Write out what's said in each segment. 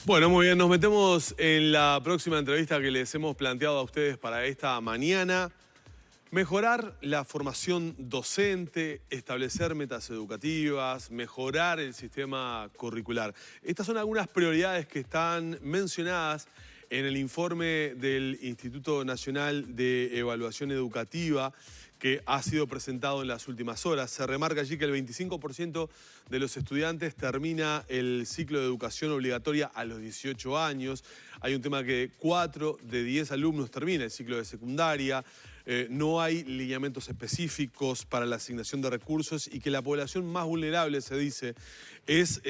Bueno, muy bien, nos metemos en la próxima entrevista que les hemos planteado a ustedes para esta mañana. Mejorar la formación docente, establecer metas educativas, mejorar el sistema curricular. Estas son algunas prioridades que están mencionadas en el informe del Instituto Nacional de Evaluación Educativa que ha sido presentado en las últimas horas. Se remarca allí que el 25% de los estudiantes termina el ciclo de educación obligatoria a los 18 años. Hay un tema que 4 de 10 alumnos termina el ciclo de secundaria. No hay lineamientos específicos para la asignación de recursos y que la población más vulnerable, se dice, es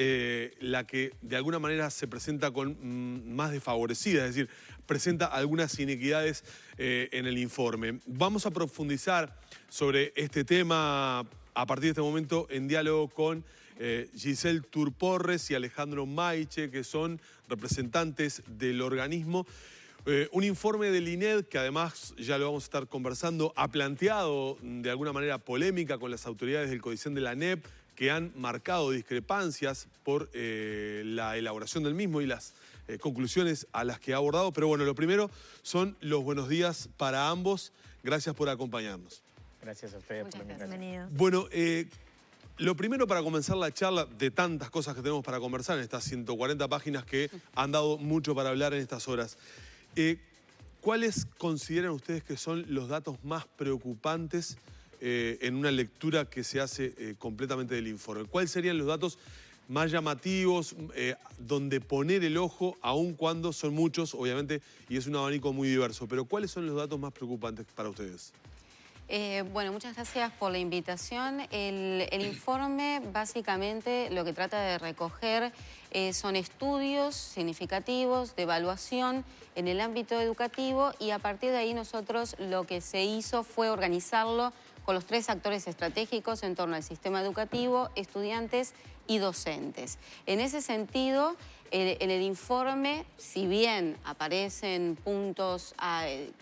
la que de alguna manera se presenta con más desfavorecida, es decir, presenta algunas inequidades en el informe. Vamos a profundizar sobre este tema a partir de este momento en diálogo con Giselle Turporres y Alejandro Maiche, que son representantes del organismo. Un informe del INED, que además, ya lo vamos a estar conversando, ha planteado de alguna manera polémica con las autoridades del Codicen de la ANEP, que han marcado discrepancias por la elaboración del mismo y las conclusiones a las que ha abordado. Pero bueno, lo primero son los buenos días para ambos. Gracias por acompañarnos. Gracias a ustedes por la invitación. Bienvenido. Bueno, lo primero para comenzar la charla, de tantas cosas que tenemos para conversar en estas 140 páginas que han dado mucho para hablar en estas horas. ¿Cuáles consideran ustedes que son los datos más preocupantes en una lectura que se hace completamente del informe? ¿Cuáles serían los datos más llamativos, donde poner el ojo, aun cuando son muchos, obviamente, y es un abanico muy diverso? Pero ¿cuáles son los datos más preocupantes para ustedes? Bueno, muchas gracias por la invitación. El informe básicamente lo que trata de recoger son estudios significativos de evaluación en el ámbito educativo y a partir de ahí nosotros lo que se hizo fue organizarlo con los 3 actores estratégicos en torno al sistema educativo, estudiantes y docentes. En ese sentido, en el informe, si bien aparecen puntos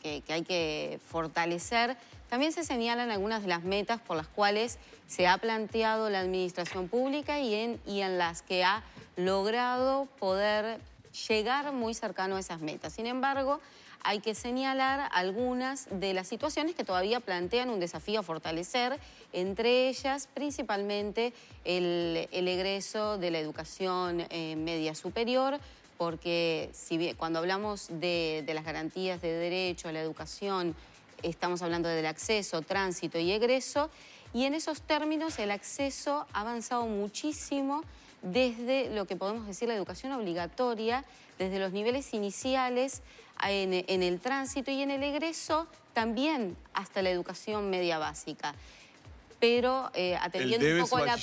que hay que fortalecer, también se señalan algunas de las metas por las cuales se ha planteado la administración pública y en las que ha logrado poder llegar muy cercano a esas metas. Sin embargo, hay que señalar algunas de las situaciones que todavía plantean un desafío a fortalecer, entre ellas principalmente el egreso de la educación media superior, porque si bien, cuando hablamos de las garantías de derecho a la educación, estamos hablando del acceso, tránsito y egreso, y en esos términos el acceso ha avanzado muchísimo desde lo que podemos decir la educación obligatoria, desde los niveles iniciales en el tránsito y en el egreso también hasta la educación media básica. Pero atendiendo un poco la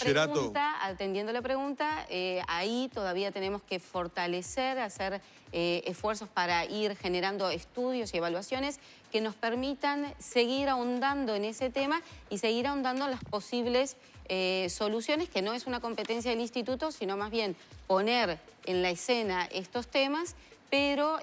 pregunta, ahí todavía tenemos que fortalecer, hacer esfuerzos para ir generando estudios y evaluaciones que nos permitan seguir ahondando en ese tema y seguir ahondando en las posibles soluciones, que no es una competencia del instituto, sino más bien poner en la escena estos temas, pero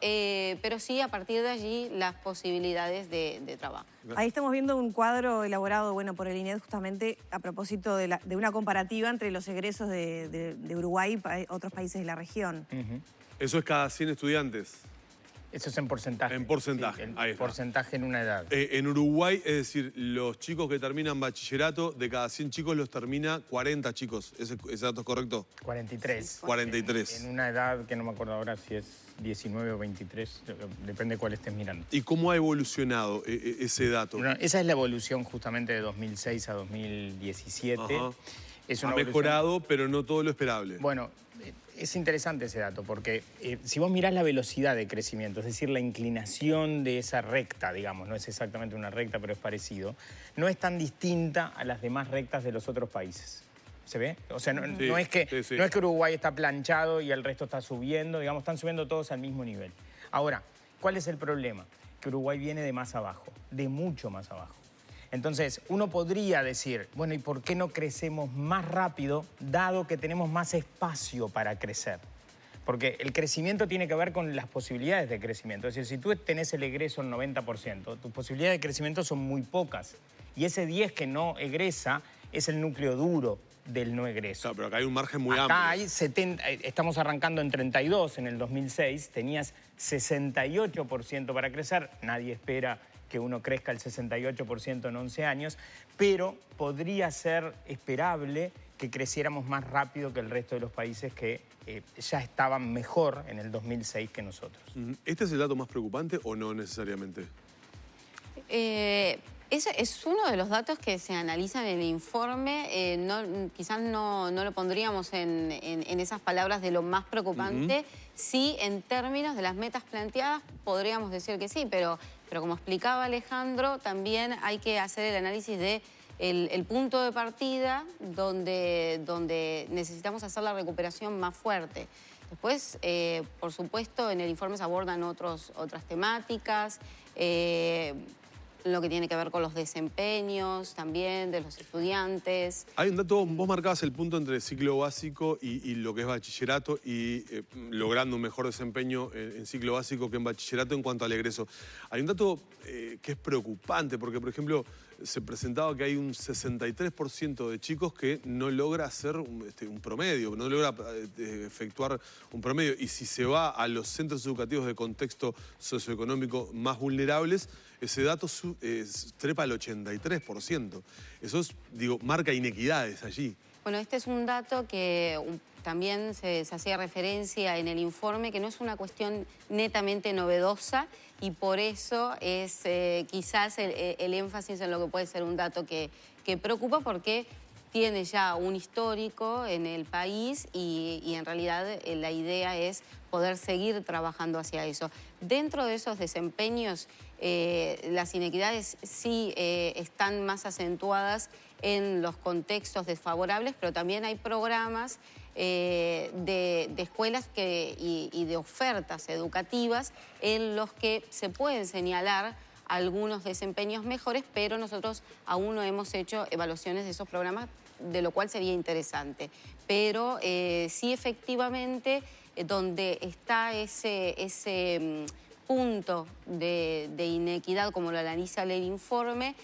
sí a partir de allí las posibilidades de trabajo. Ahí estamos viendo un cuadro elaborado por el INED justamente a propósito de una comparativa entre los egresos de Uruguay y otros países de la región. Eso es cada 100 estudiantes. Eso es en porcentaje. En porcentaje, sí, ahí está. Porcentaje en una edad. En Uruguay, es decir, los chicos que terminan bachillerato, de cada 100 chicos los termina 40 chicos. ¿Ese dato es correcto? 43. 43. En una edad que no me acuerdo ahora si es 19 o 23, depende de cuál estés mirando. ¿Y cómo ha evolucionado ese dato? Bueno, esa es la evolución justamente de 2006 a 2017. Ajá. Es Ha una mejorado, pero no todo lo esperable. Bueno, es interesante ese dato porque si vos mirás la velocidad de crecimiento, es decir, la inclinación de esa recta, digamos, no es exactamente una recta, pero es parecido, no es tan distinta a las demás rectas de los otros países. ¿Se ve? O sea, no es que Uruguay está planchado y el resto está subiendo, digamos, están subiendo todos al mismo nivel. Ahora, ¿cuál es el problema? Que Uruguay viene de más abajo, de mucho más abajo. Entonces, uno podría decir, bueno, ¿y por qué no crecemos más rápido, dado que tenemos más espacio para crecer? Porque el crecimiento tiene que ver con las posibilidades de crecimiento. Es decir, si tú tenés el egreso en 90%, tus posibilidades de crecimiento son muy pocas. Y ese 10 que no egresa es el núcleo duro del no egreso. Claro, pero acá hay un margen muy Acá amplio. hay 70, estamos arrancando en 32 en el 2006, tenías 68% para crecer, nadie espera que uno crezca el 68% en 11 años, pero podría ser esperable que creciéramos más rápido que el resto de los países que ya estaban mejor en el 2006 que nosotros. ¿Este es el dato más preocupante o no necesariamente? Ese es uno de los datos que se analizan en el informe. Quizás no lo pondríamos en esas palabras de lo más preocupante. Sí, en términos de las metas planteadas, podríamos decir que sí, pero como explicaba Alejandro, también hay que hacer el análisis de el punto de partida donde necesitamos hacer la recuperación más fuerte. Después, por supuesto, en el informe se abordan otras temáticas, lo que tiene que ver con los desempeños también de los estudiantes. Hay un dato, vos marcabas el punto entre ciclo básico y lo que es bachillerato y logrando un mejor desempeño en ciclo básico que en bachillerato en cuanto al egreso. Hay un dato que es preocupante porque, por ejemplo, se presentaba que hay un 63% de chicos que no logra hacer un promedio, no logra efectuar un promedio. Y si se va a los centros educativos de contexto socioeconómico más vulnerables, ese dato trepa al 83%. Eso es, marca inequidades allí. Bueno, este es un dato que también se hacía referencia en el informe, que no es una cuestión netamente novedosa y por eso es quizás el énfasis en lo que puede ser un dato que preocupa porque tiene ya un histórico en el país y en realidad la idea es poder seguir trabajando hacia eso. Dentro de esos desempeños, las inequidades sí están más acentuadas en los contextos desfavorables, pero también hay programas de escuelas y de ofertas educativas en los que se pueden señalar algunos desempeños mejores, pero nosotros aún no hemos hecho evaluaciones de esos programas, de lo cual sería interesante. Pero sí, efectivamente, donde está ese punto de inequidad, como lo analiza el informe,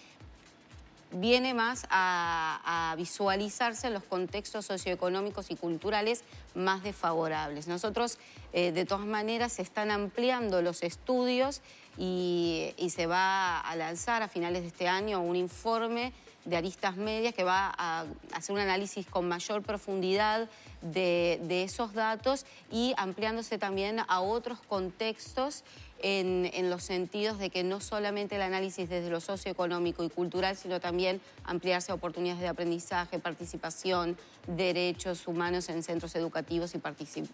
viene más a visualizarse en los contextos socioeconómicos y culturales más desfavorables. Nosotros, de todas maneras, se están ampliando los estudios y se va a lanzar a finales de este año un informe de aristas medias que va a hacer un análisis con mayor profundidad de esos datos y ampliándose también a otros contextos en los sentidos de que no solamente el análisis desde lo socioeconómico y cultural, sino también ampliarse a oportunidades de aprendizaje, participación, derechos humanos en centros educativos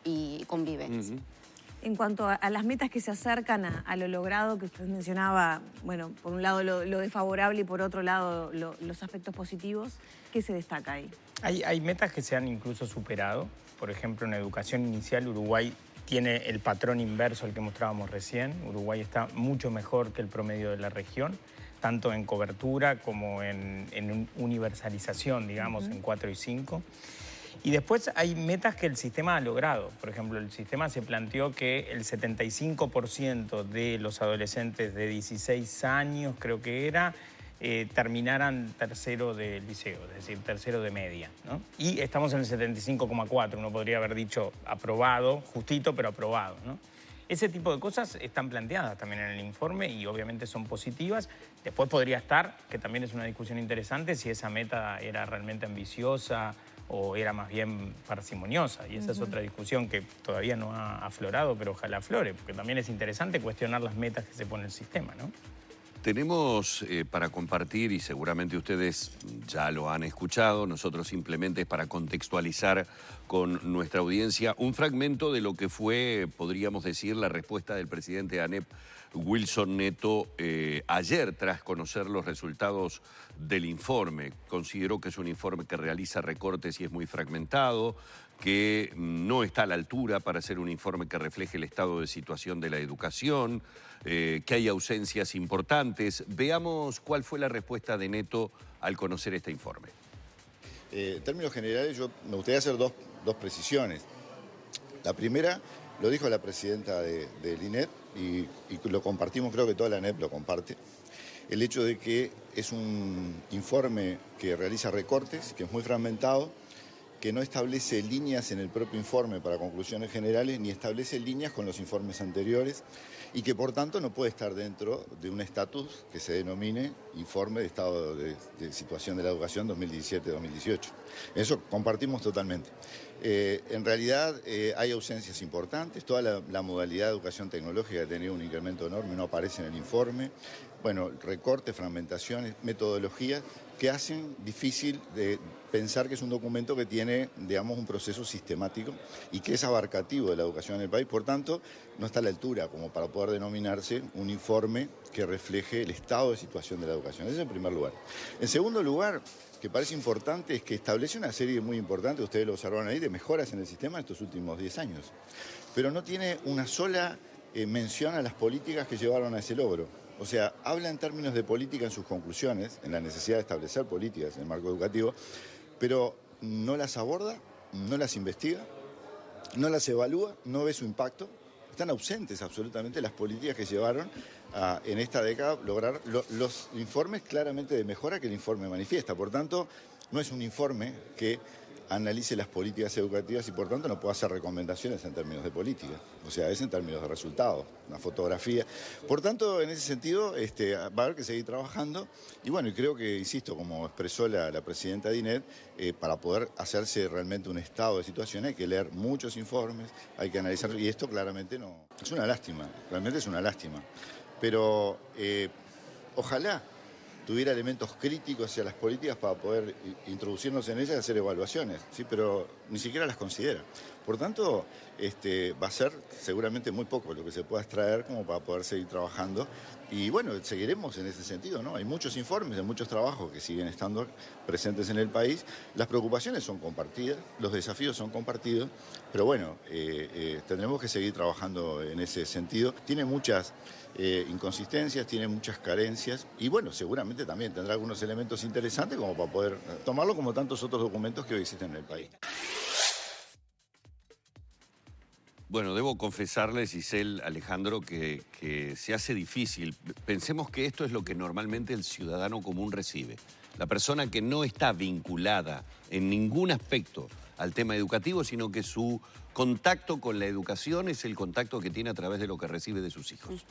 y convivencia. En cuanto a las metas que se acercan a lo logrado, que usted mencionaba, bueno, por un lado lo desfavorable y por otro lado los aspectos positivos, ¿qué se destaca ahí? Hay metas que se han incluso superado. Por ejemplo, en educación inicial, Uruguay tiene el patrón inverso al que mostrábamos recién. Uruguay está mucho mejor que el promedio de la región, tanto en cobertura como en universalización, digamos, en 4 y 5. Y después hay metas que el sistema ha logrado. Por ejemplo, el sistema se planteó que el 75% de los adolescentes de 16 años, creo que era, terminaran tercero de liceo, es decir, tercero de media, ¿no? Y estamos en el 75,4, uno podría haber dicho aprobado, justito, pero aprobado, ¿no? Ese tipo de cosas están planteadas también en el informe y obviamente son positivas. Después podría estar, que también es una discusión interesante, si esa meta era realmente ambiciosa o era más bien parsimoniosa. Y esa es otra discusión que todavía no ha aflorado, pero ojalá aflore, porque también es interesante cuestionar las metas que se pone el sistema, ¿no? Tenemos para compartir, y seguramente ustedes ya lo han escuchado, nosotros simplemente es para contextualizar con nuestra audiencia un fragmento de lo que fue, podríamos decir, la respuesta del presidente ANEP, Wilson Neto, ayer tras conocer los resultados del informe. Consideró que es un informe que realiza recortes y es muy fragmentado, que no está a la altura para ser un informe que refleje el estado de situación de la educación, que hay ausencias importantes. Veamos cuál fue la respuesta de Neto al conocer este informe. En términos generales, yo me gustaría hacer dos precisiones. La primera, lo dijo la presidenta del INED y lo compartimos, creo que toda la ANEP lo comparte, el hecho de que es un informe que realiza recortes, que es muy fragmentado, que no establece líneas en el propio informe para conclusiones generales, ni establece líneas con los informes anteriores, y que por tanto no puede estar dentro de un estatus que se denomine Informe de Estado de Situación de la Educación 2017-2018. Eso compartimos totalmente. En realidad hay ausencias importantes, toda la modalidad de educación tecnológica ha tenido un incremento enorme, no aparece en el informe. Bueno, recortes, fragmentaciones, metodologías que hacen difícil de pensar que es un documento que tiene, digamos, un proceso sistemático y que es abarcativo de la educación en el país. Por tanto, no está a la altura como para poder denominarse un informe que refleje el estado de situación de la educación. Ese es en primer lugar. En segundo lugar, que parece importante, es que establece una serie muy importante, ustedes lo observaron ahí, de mejoras en el sistema en estos últimos 10 años. Pero no tiene una sola mención a las políticas que llevaron a ese logro. O sea, habla en términos de política en sus conclusiones, en la necesidad de establecer políticas en el marco educativo, pero no las aborda, no las investiga, no las evalúa, no ve su impacto. Están ausentes absolutamente las políticas que llevaron a, en esta década, lograr los informes claramente de mejora que el informe manifiesta. Por tanto, no es un informe que analice las políticas educativas y por tanto no puede hacer recomendaciones en términos de política. O sea, es en términos de resultados, una fotografía. Por tanto, en ese sentido, va a haber que seguir trabajando. Y bueno, y creo que, insisto, como expresó la presidenta de INED, para poder hacerse realmente un estado de situación hay que leer muchos informes, hay que analizar, y esto claramente no... Es una lástima, realmente es una lástima. Pero ojalá tuviera elementos críticos hacia las políticas para poder introducirnos en ellas y hacer evaluaciones, ¿sí? Pero ni siquiera las considera. Por tanto, va a ser seguramente muy poco lo que se pueda extraer como para poder seguir trabajando. Y bueno, seguiremos en ese sentido, ¿no? Hay muchos informes, hay muchos trabajos que siguen estando presentes en el país. Las preocupaciones son compartidas, los desafíos son compartidos, pero bueno, tendremos que seguir trabajando en ese sentido. Tiene muchas inconsistencias, tiene muchas carencias y bueno, seguramente también tendrá algunos elementos interesantes como para poder tomarlo como tantos otros documentos que hoy existen en el país. Bueno, debo confesarles, Giselle, Alejandro, que se hace difícil. Pensemos que esto es lo que normalmente el ciudadano común recibe. La persona que no está vinculada en ningún aspecto al tema educativo, sino que su contacto con la educación es el contacto que tiene a través de lo que recibe de sus hijos.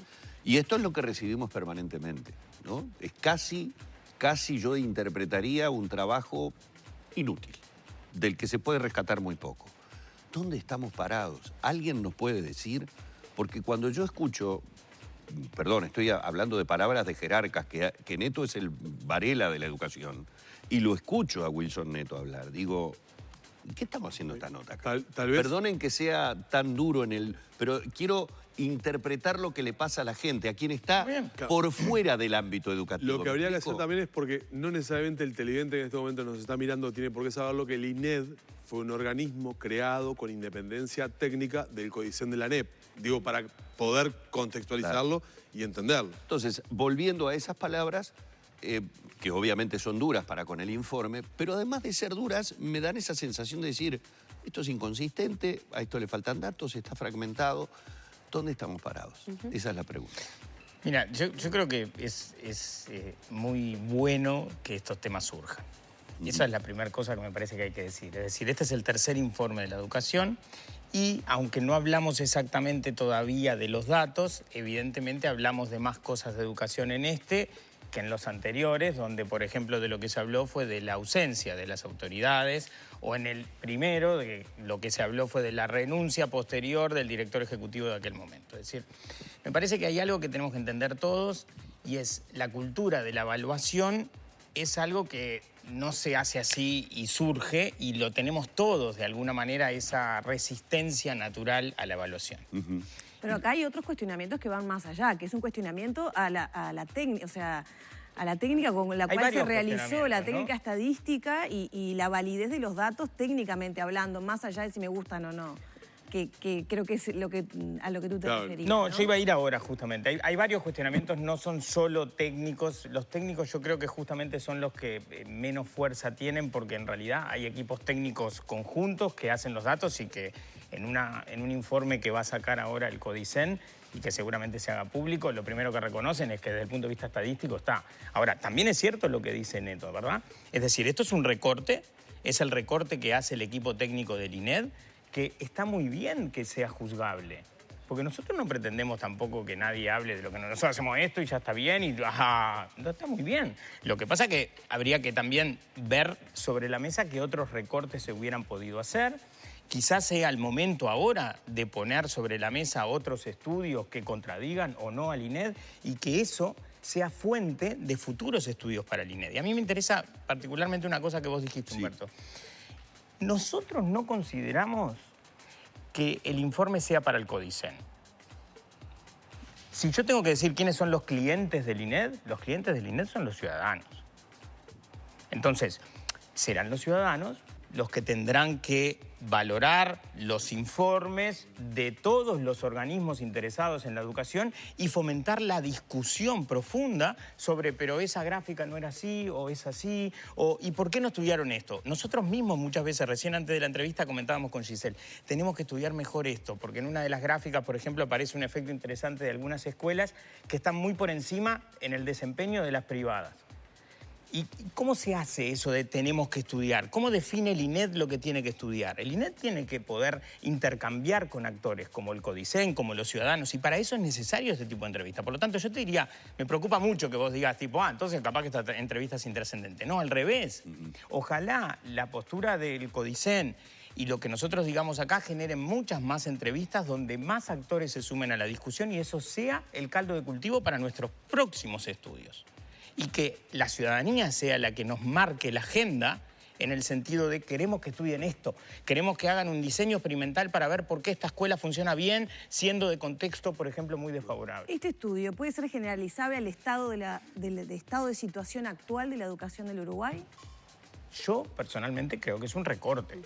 Y esto es lo que recibimos permanentemente, ¿no? Es casi yo interpretaría un trabajo inútil, del que se puede rescatar muy poco. ¿Dónde estamos parados? ¿Alguien nos puede decir? Porque cuando yo escucho, perdón, estoy hablando de palabras de jerarcas, que Neto es el Varela de la educación, y lo escucho a Wilson Neto hablar, digo, ¿qué estamos haciendo esta nota acá? Tal vez... Perdonen que sea tan duro pero quiero interpretar lo que le pasa a la gente, a quien está por fuera del ámbito educativo. Lo que habría que hacer también es porque no necesariamente el televidente que en este momento nos está mirando tiene por qué saberlo, que el INED fue un organismo creado con independencia técnica del CODICEN de la ANEP. Digo, para poder contextualizarlo y entenderlo. Entonces, volviendo a esas palabras, que obviamente son duras para con el informe, pero además de ser duras, me dan esa sensación de decir, esto es inconsistente, a esto le faltan datos, está fragmentado. ¿Dónde estamos parados? Esa es la pregunta. Mira, yo creo que es muy bueno que estos temas surjan. Y esa es la primera cosa que me parece que hay que decir. Es decir, este es el tercer informe de la educación y aunque no hablamos exactamente todavía de los datos, evidentemente hablamos de más cosas de educación en este que en los anteriores, donde, por ejemplo, de lo que se habló fue de la ausencia de las autoridades, o en el primero, de lo que se habló fue de la renuncia posterior del director ejecutivo de aquel momento. Es decir, me parece que hay algo que tenemos que entender todos, y es la cultura de la evaluación es algo que no se hace así y surge, y lo tenemos todos, de alguna manera, esa resistencia natural a la evaluación. Pero acá hay otros cuestionamientos que van más allá, que es un cuestionamiento a la técnica, o sea, a la técnica con la cual se realizó la técnica estadística y la validez de los datos técnicamente hablando, más allá de si me gustan o no. Que creo que es a lo que tú te referís. No, yo iba a ir ahora justamente. Hay varios cuestionamientos, no son solo técnicos. Los técnicos yo creo que justamente son los que menos fuerza tienen, porque en realidad hay equipos técnicos conjuntos que hacen los datos y que en un informe que va a sacar ahora el CODICEN y que seguramente se haga público, lo primero que reconocen es que desde el punto de vista estadístico está. Ahora, también es cierto lo que dice Neto, ¿verdad? Es decir, esto es un recorte. es el recorte que hace el equipo técnico del INED, que está muy bien que sea juzgable. Porque nosotros no pretendemos tampoco que nadie hable de lo que nosotros hacemos esto y ya está bien y ajá, no está muy bien. Lo que pasa es que habría que también ver sobre la mesa qué otros recortes se hubieran podido hacer. Quizás sea el momento ahora de poner sobre la mesa otros estudios que contradigan o no al INED y que eso sea fuente de futuros estudios para el INED. Y a mí me interesa particularmente una cosa que vos dijiste, Humberto. Nosotros no consideramos que el informe sea para el CODICEN. Si yo tengo que decir quiénes son los clientes del INED, los clientes del INED son los ciudadanos. Entonces, serán los ciudadanos los que tendrán que valorar los informes de todos los organismos interesados en la educación y fomentar la discusión profunda sobre pero esa gráfica no era así o es así, o ¿y por qué no estudiaron esto? Nosotros mismos muchas veces, recién antes de la entrevista comentábamos con Giselle, tenemos que estudiar mejor esto, porque en una de las gráficas, por ejemplo, aparece un efecto interesante de algunas escuelas que están muy por encima en el desempeño de las privadas. ¿Y cómo se hace eso de tenemos que estudiar? ¿Cómo define el INED lo que tiene que estudiar? El INED tiene que poder intercambiar con actores como el CODICEN, como los ciudadanos, y para eso es necesario este tipo de entrevista. Por lo tanto, yo te diría, me preocupa mucho que vos digas, tipo, entonces capaz que esta entrevista es intrascendente. No, al revés. Ojalá la postura del CODICEN y lo que nosotros digamos acá generen muchas más entrevistas donde más actores se sumen a la discusión y eso sea el caldo de cultivo para nuestros próximos estudios. Y que la ciudadanía sea la que nos marque la agenda en el sentido de queremos que estudien esto, queremos que hagan un diseño experimental para ver por qué esta escuela funciona bien, siendo de contexto, por ejemplo, muy desfavorable. ¿Este estudio puede ser generalizable al estado estado de situación actual de la educación del Uruguay? Yo, personalmente, creo que es un recorte.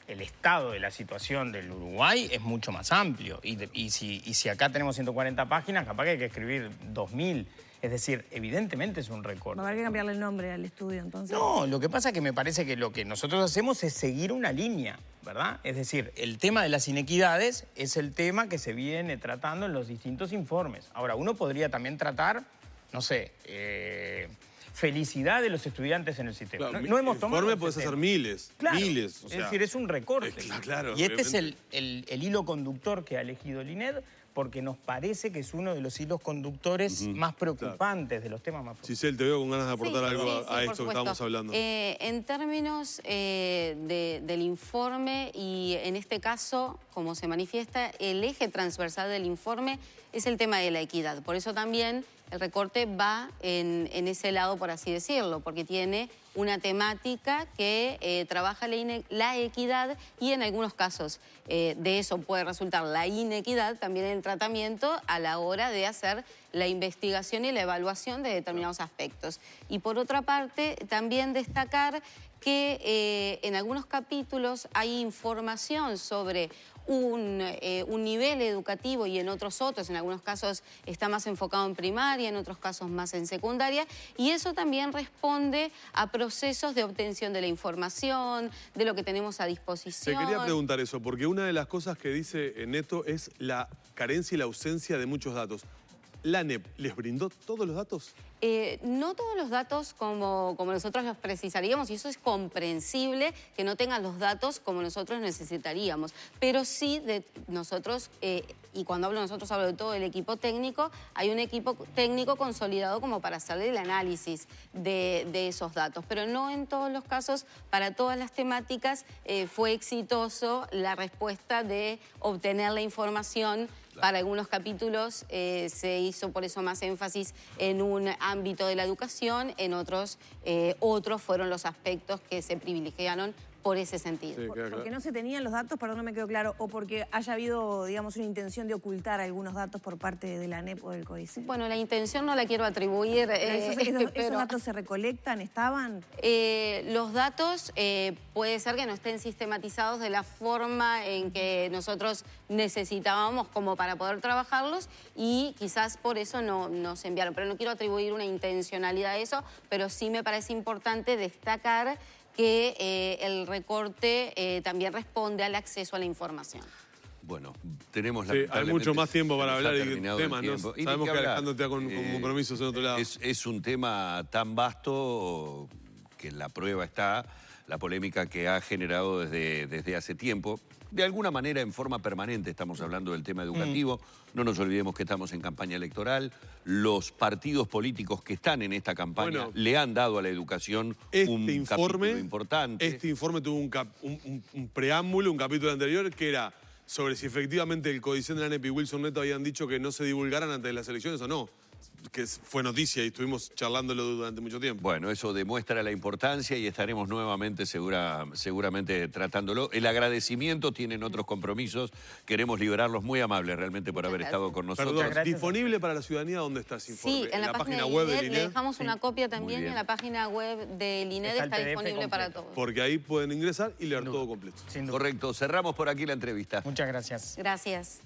El estado de la situación del Uruguay es mucho más amplio. Y si acá tenemos 140 páginas, capaz que hay que escribir 2000. Es decir, evidentemente es un recorte. Va a haber que cambiarle el nombre al estudio, entonces. No, lo que pasa es que me parece que lo que nosotros hacemos es seguir una línea, ¿verdad? Es decir, el tema de las inequidades es el tema que se viene tratando en los distintos informes. Ahora, uno podría también tratar, no sé, felicidad de los estudiantes en el sistema. Claro, no hemos tomado informe puedes hacer miles, claro, miles. O sea, es decir, es un recorte. Claro, y este es el hilo conductor que ha elegido el INED, porque nos parece que es uno de los hilos conductores más preocupantes, de los temas más preocupantes. Giselle, te veo con ganas de aportar algo a esto que estábamos hablando. En términos del informe y en este caso, como se manifiesta, el eje transversal del informe es el tema de la equidad. Por eso también el recorte va en ese lado, por así decirlo, porque tiene una temática que trabaja la equidad y en algunos casos de eso puede resultar la inequidad también en el tratamiento a la hora de hacer la investigación y la evaluación de determinados aspectos. Y por otra parte, también destacar que en algunos capítulos hay información sobre un nivel educativo y en otros, en algunos casos está más enfocado en primaria, en otros casos más en secundaria, y eso también responde a procesos de obtención de la información, de lo que tenemos a disposición. Te quería preguntar eso, porque una de las cosas que dice Neto es la carencia y la ausencia de muchos datos. ¿La ANEP les brindó todos los datos? No todos los datos como nosotros los precisaríamos, y eso es comprensible que no tengan los datos como nosotros necesitaríamos, pero sí de nosotros, y cuando hablo de nosotros hablo de todo el equipo técnico, hay un equipo técnico consolidado como para hacer el análisis de esos datos, pero no en todos los casos, para todas las temáticas, fue exitoso la respuesta de obtener la información. Para algunos capítulos se hizo por eso más énfasis en un ámbito de la educación, en otros fueron los aspectos que se privilegiaron por ese sentido. Sí, porque no se tenían los datos, perdón, no me quedó claro, o porque haya habido, digamos, una intención de ocultar algunos datos por parte de la ANEP o del CODICEN. Bueno, la intención no la quiero atribuir. ¿Esos datos se recolectan? ¿Estaban? Los datos puede ser que no estén sistematizados de la forma en que nosotros necesitábamos como para poder trabajarlos y quizás por eso no se enviaron. Pero no quiero atribuir una intencionalidad a eso, pero sí me parece importante destacar que el recorte también responde al acceso a la información. Bueno, tenemos la... Sí, hay mucho más tiempo para hablar y temas, ¿no? Y sabemos que Alejandro está con compromisos en otro lado. Es un tema tan vasto que la prueba está la polémica que ha generado desde hace tiempo. De alguna manera, en forma permanente, estamos hablando del tema educativo. No nos olvidemos que estamos en campaña electoral. Los partidos políticos que están en esta campaña le han dado a la educación un capítulo importante. Este informe tuvo un preámbulo, un capítulo anterior, que era sobre si efectivamente el codicen de la ANEP y Wilson Neto habían dicho que no se divulgaran antes de las elecciones o no. Que fue noticia y estuvimos charlándolo durante mucho tiempo. Bueno, eso demuestra la importancia y estaremos nuevamente seguramente tratándolo. El agradecimiento, tienen otros compromisos, queremos liberarlos, muy amables realmente por haber estado con nosotros. Perdón, ¿disponible para la ciudadanía dónde está ese informe? Sí, en la página web del INED. Le dejamos una copia también, en la página web del INED está disponible para todos. Porque ahí pueden ingresar y leer todo completo. Correcto, cerramos por aquí la entrevista. Muchas gracias. Gracias.